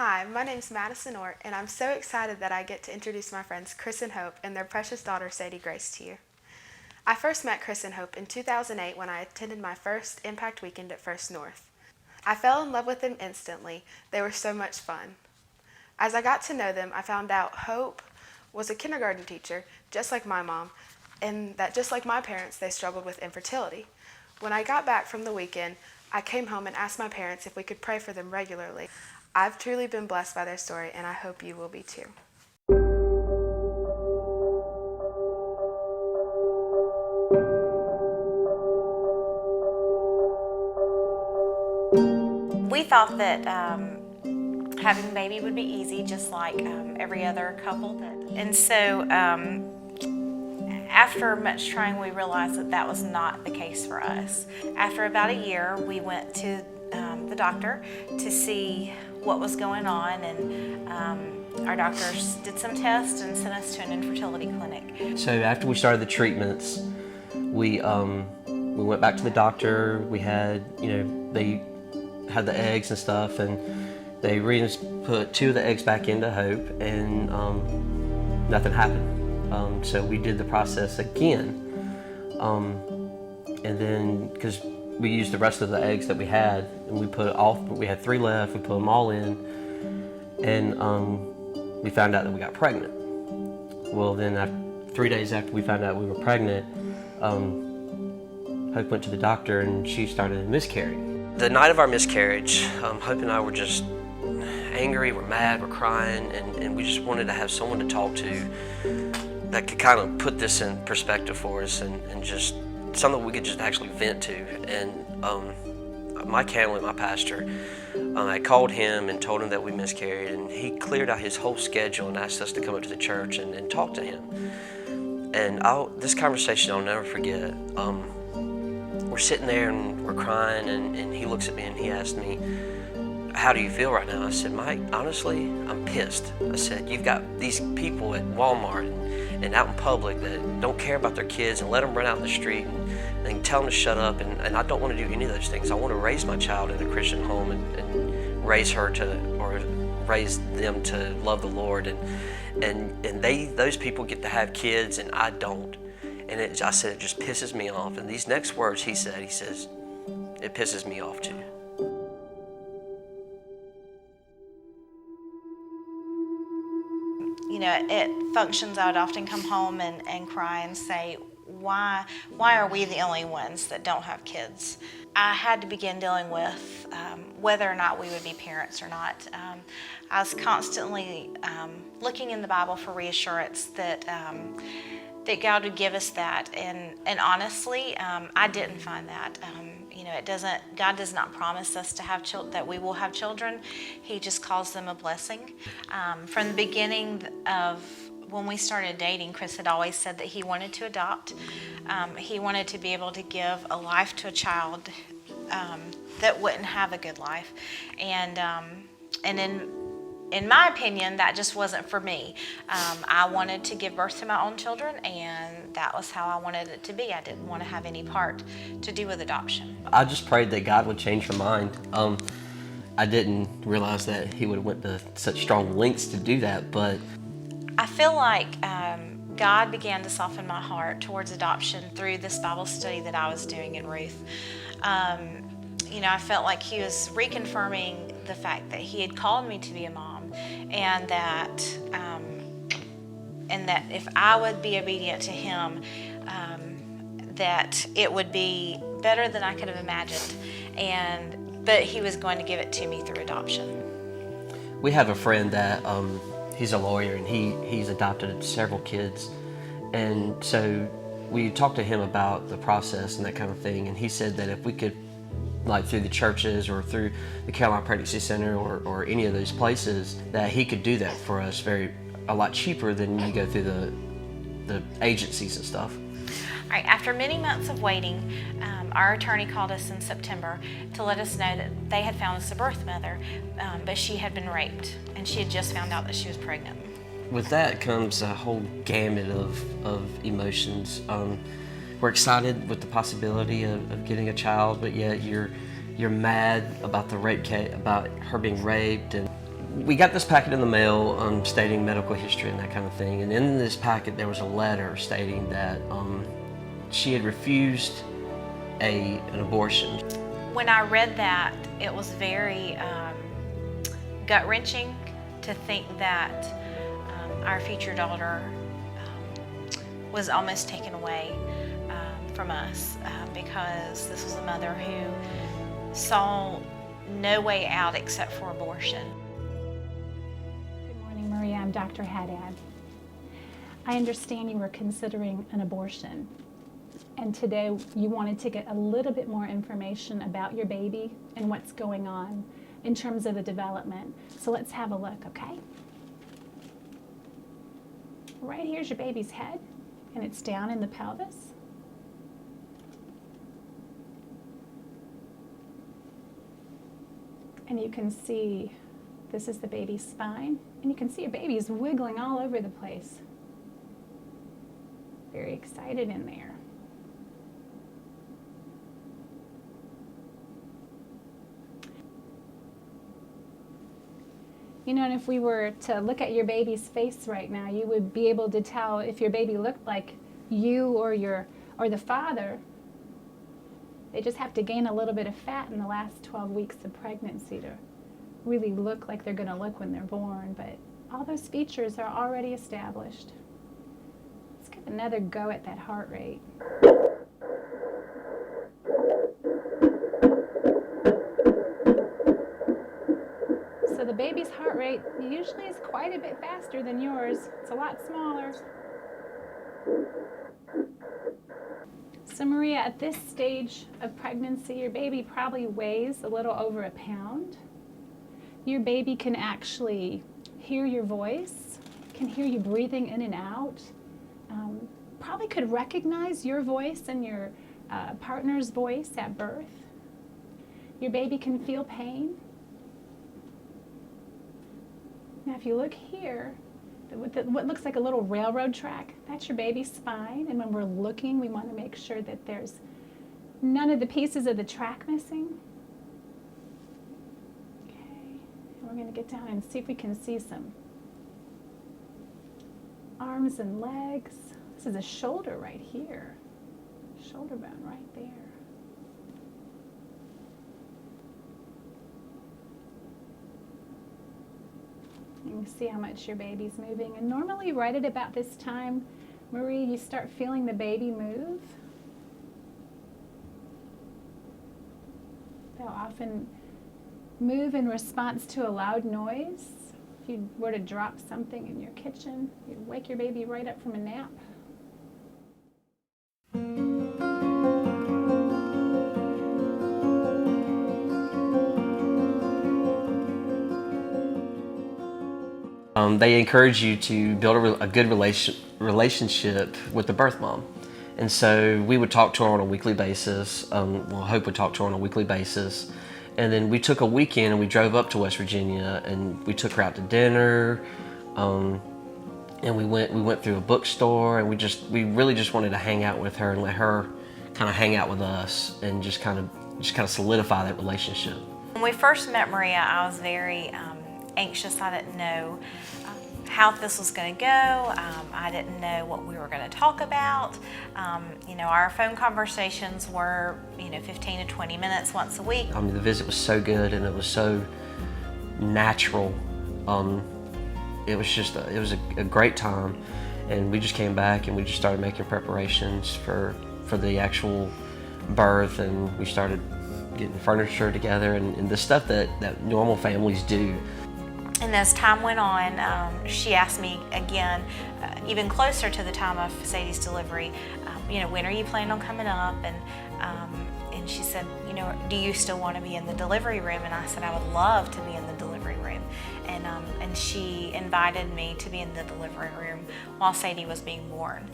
Hi, my name is Madison Ort, and I'm so excited that I get to introduce my friends Chris and Hope and their precious daughter Satie Grace to you. I first met Chris and Hope in 2008 when I attended my first Impact Weekend at First North. I fell in love with them instantly. They were so much fun. As I got to know them, I found out Hope was a kindergarten teacher, just like my mom, and that just like my parents, they struggled with infertility. When I got back from the weekend, I came home and asked my parents if we could pray for them regularly. I've truly been blessed by their story, and I hope you will be too. We thought that having a baby would be easy, just like every other couple did. And so after much trying, we realized that that was not the case for us. After about a year, we went to the doctor to see what was going on, and our doctors did some tests and sent us to an infertility clinic. So after we started the treatments, we went back to the doctor. We had, they had the eggs and stuff, and they put 2 of the eggs back into Hope, and nothing happened. So we did the process again, and then because we used the rest of the eggs that we had, and we had 3 left. We put them all in, and we found out that we got pregnant. Well, then 3 days after we found out we were pregnant, Hope went to the doctor and she started miscarrying. The night of our miscarriage, Hope and I were just angry, we're mad, we're crying, and we just wanted to have someone to talk to that could kind of put this in perspective for us, and just something we could just actually vent to. And Mike Hamlin, my pastor, I called him and told him that we miscarried, and he cleared out his whole schedule and asked us to come up to the church and talk to him. And this conversation I'll never forget. We're sitting there and we're crying, and he looks at me and he asked me, "How do you feel right now?" I said, "Mike, honestly, I'm pissed." I said, "You've got these people at Walmart and out in public that don't care about their kids and let them run out in the street and tell them to shut up, and I don't want to do any of those things. I want to raise my child in a Christian home and raise them to love the Lord, and those people get to have kids and I don't." And I said, "It just pisses me off." And these next words he says, "It pisses me off too." At functions, I would often come home and cry and say, why are we the only ones that don't have kids? I had to begin dealing with whether or not we would be parents or not. I was constantly looking in the Bible for reassurance that God would give us that, and honestly, I didn't find that. God does not promise us to have that we will have children. He just calls them a blessing. From the beginning of when we started dating, Chris had always said that he wanted to adopt. He wanted to be able to give a life to a child that wouldn't have a good life, and in my opinion, that just wasn't for me. I wanted to give birth to my own children, and that was how I wanted it to be. I didn't want to have any part to do with adoption. I just prayed that God would change her mind. I didn't realize that he would have went to such strong lengths to do that, but I feel like God began to soften my heart towards adoption through this Bible study that I was doing in Ruth. I felt like he was reconfirming the fact that he had called me to be a mom, and that if I would be obedient to him, that it would be better than I could have imagined, but he was going to give it to me through adoption. We have a friend that he's a lawyer, and he's adopted several kids, and so we talked to him about the process and that kind of thing, and he said that if we could, like through the churches or through the Carolina Pregnancy Center or any of those places, that he could do that for us a lot cheaper than you go through the agencies and stuff. All right, after many months of waiting, our attorney called us in September to let us know that they had found us a birth mother, but she had been raped, and she had just found out that she was pregnant. With that comes a whole gamut of emotions. We're excited with the possibility of getting a child, but yet you're mad about the rape case, about her being raped, and we got this packet in the mail stating medical history and that kind of thing. And in this packet, there was a letter stating that she had refused an abortion. When I read that, it was very gut-wrenching to think that our future daughter was almost taken away from us because this was a mother who saw no way out except for abortion. Good morning, Maria. I'm Dr. Haddad. I understand you were considering an abortion, and today you wanted to get a little bit more information about your baby and what's going on in terms of the development. So let's have a look, okay? Right here's your baby's head, and it's down in the pelvis. And you can see this is the baby's spine, and you can see your baby is wiggling all over the place. Very excited in there. You know, and if we were to look at your baby's face right now, you would be able to tell if your baby looked like you or the father. They just have to gain a little bit of fat in the last 12 weeks of pregnancy to really look like they're going to look when they're born. But all those features are already established. Let's give another go at that heart rate. So the baby's heart rate usually is quite a bit faster than yours. It's a lot smaller. So Maria, at this stage of pregnancy, your baby probably weighs a little over a pound. Your baby can actually hear your voice, can hear you breathing in and out, probably could recognize your voice and your partner's voice at birth. Your baby can feel pain. Now if you look here, what looks like a little railroad track, that's your baby's spine, and when we're looking, we want to make sure that there's none of the pieces of the track missing. Okay, and we're going to get down and see if we can see some arms and legs. This is a shoulder right here, shoulder bone right there. You can see how much your baby's moving. And normally right at about this time, Marie, you start feeling the baby move. They'll often move in response to a loud noise. If you were to drop something in your kitchen, you'd wake your baby right up from a nap. They encourage you to build a good relationship with the birth mom. And so we would talk to her on a weekly basis. Hope would talk to her on a weekly basis. And then we took a weekend and we drove up to West Virginia and we took her out to dinner. And we went through a bookstore, and we really just wanted to hang out with her and let her kind of hang out with us and just kind of solidify that relationship. When we first met Maria, I was very anxious. I didn't know how this was going to go. I didn't know what we were going to talk about. Our phone conversations were 15 to 20 minutes once a week. The visit was so good and it was so natural. It was a great time, and we just came back and we just started making preparations for the actual birth, and we started getting furniture together and the stuff that normal families do. And as time went on, she asked me again, even closer to the time of Satie's delivery, when are you planning on coming up? And she said, do you still want to be in the delivery room? And I said, I would love to be in the delivery room. And she invited me to be in the delivery room while Satie was being born.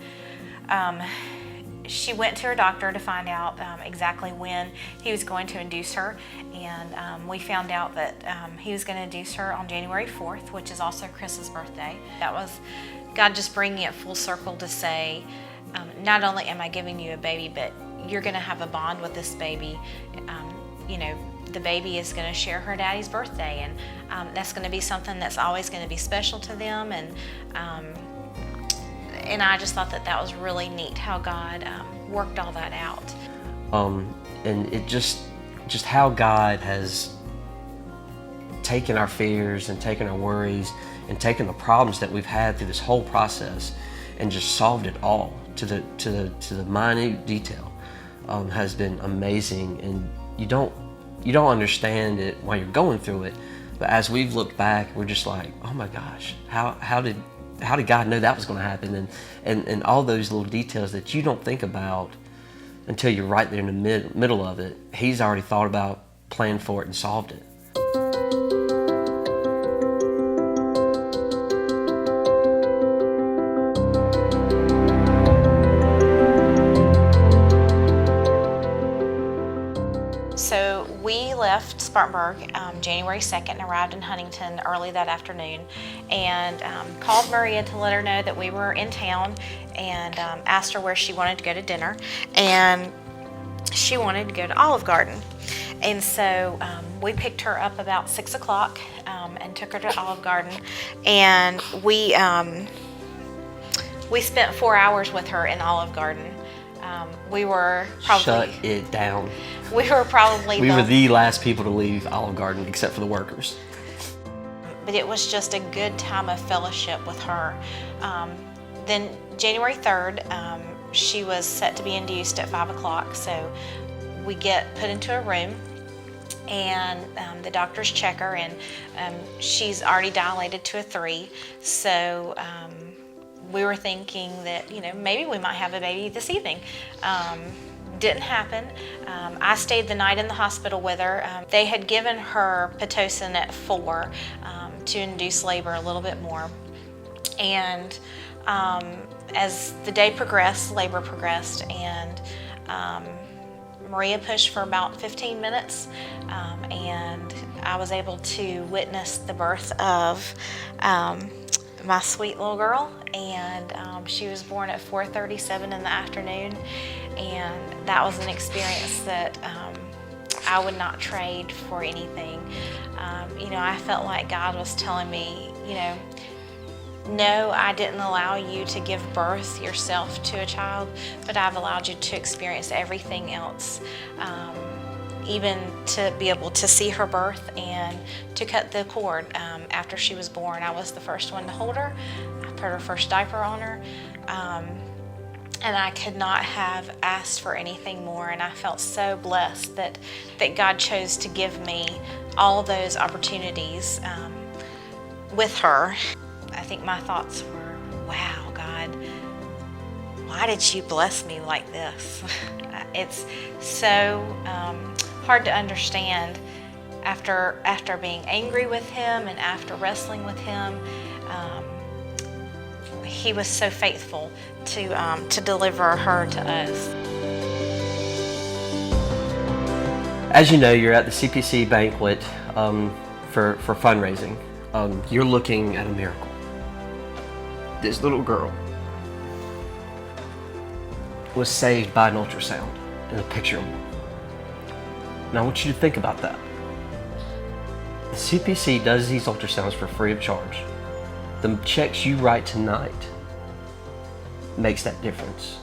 She went to her doctor to find out exactly when he was going to induce her, and we found out that he was going to induce her on January 4th, which is also Chris's birthday. That was God just bringing it full circle to say, not only am I giving you a baby, but you're going to have a bond with this baby, the baby is going to share her daddy's birthday, and that's going to be something that's always going to be special to them. And I just thought that was really neat how God worked all that out. And it just how God has taken our fears and taken our worries and taken the problems that we've had through this whole process and just solved it all to the minute detail has been amazing. And you don't understand it while you're going through it, but as we've looked back, we're just like, oh my gosh, how did God know that was going to happen? And all those little details that you don't think about until you're right there in the middle of it. He's already thought about, planned for it, and solved it. So we left Spartanburg January 2nd and arrived in Huntington early that afternoon, and called Maria to let her know that we were in town, and asked her where she wanted to go to dinner, and she wanted to go to Olive Garden. And so we picked her up about 6 o'clock and took her to Olive Garden, and we spent 4 hours with her in Olive Garden. We were probably... Shut it down. We were probably We were the last people to leave Olive Garden except for the workers. But it was just a good time of fellowship with her. Then January 3rd, she was set to be induced at 5 o'clock. So we get put into a room, and the doctors check her, and she's already dilated to a 3. So we were thinking that, maybe we might have a baby this evening. Didn't happen. I stayed the night in the hospital with her. They had given her Pitocin at 4 to induce labor a little bit more. And as the day progressed, labor progressed, and Maria pushed for about 15 minutes, and I was able to witness the birth of my sweet little girl, and she was born at 4:37 in the afternoon, and that was an experience that I would not trade for anything. I felt like God was telling me, no, I didn't allow you to give birth yourself to a child, but I've allowed you to experience everything else. Even to be able to see her birth and to cut the cord after she was born. I was the first one to hold her. I put her first diaper on her. And I could not have asked for anything more. And I felt so blessed that God chose to give me all those opportunities with her. I think my thoughts were, wow, God, why did you bless me like this? It's so hard to understand after being angry with him and after wrestling with him. He was so faithful to deliver her to us. As you know, you're at the CPC Banquet for fundraising. You're looking at a miracle. This little girl was saved by an ultrasound in a picture. Now I want you to think about that. The CPC does these ultrasounds for free of charge. The checks you write tonight makes that difference.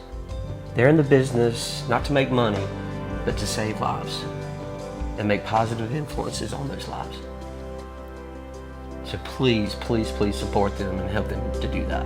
They're in the business not to make money, but to save lives and make positive influences on those lives. So please, please, please support them and help them to do that.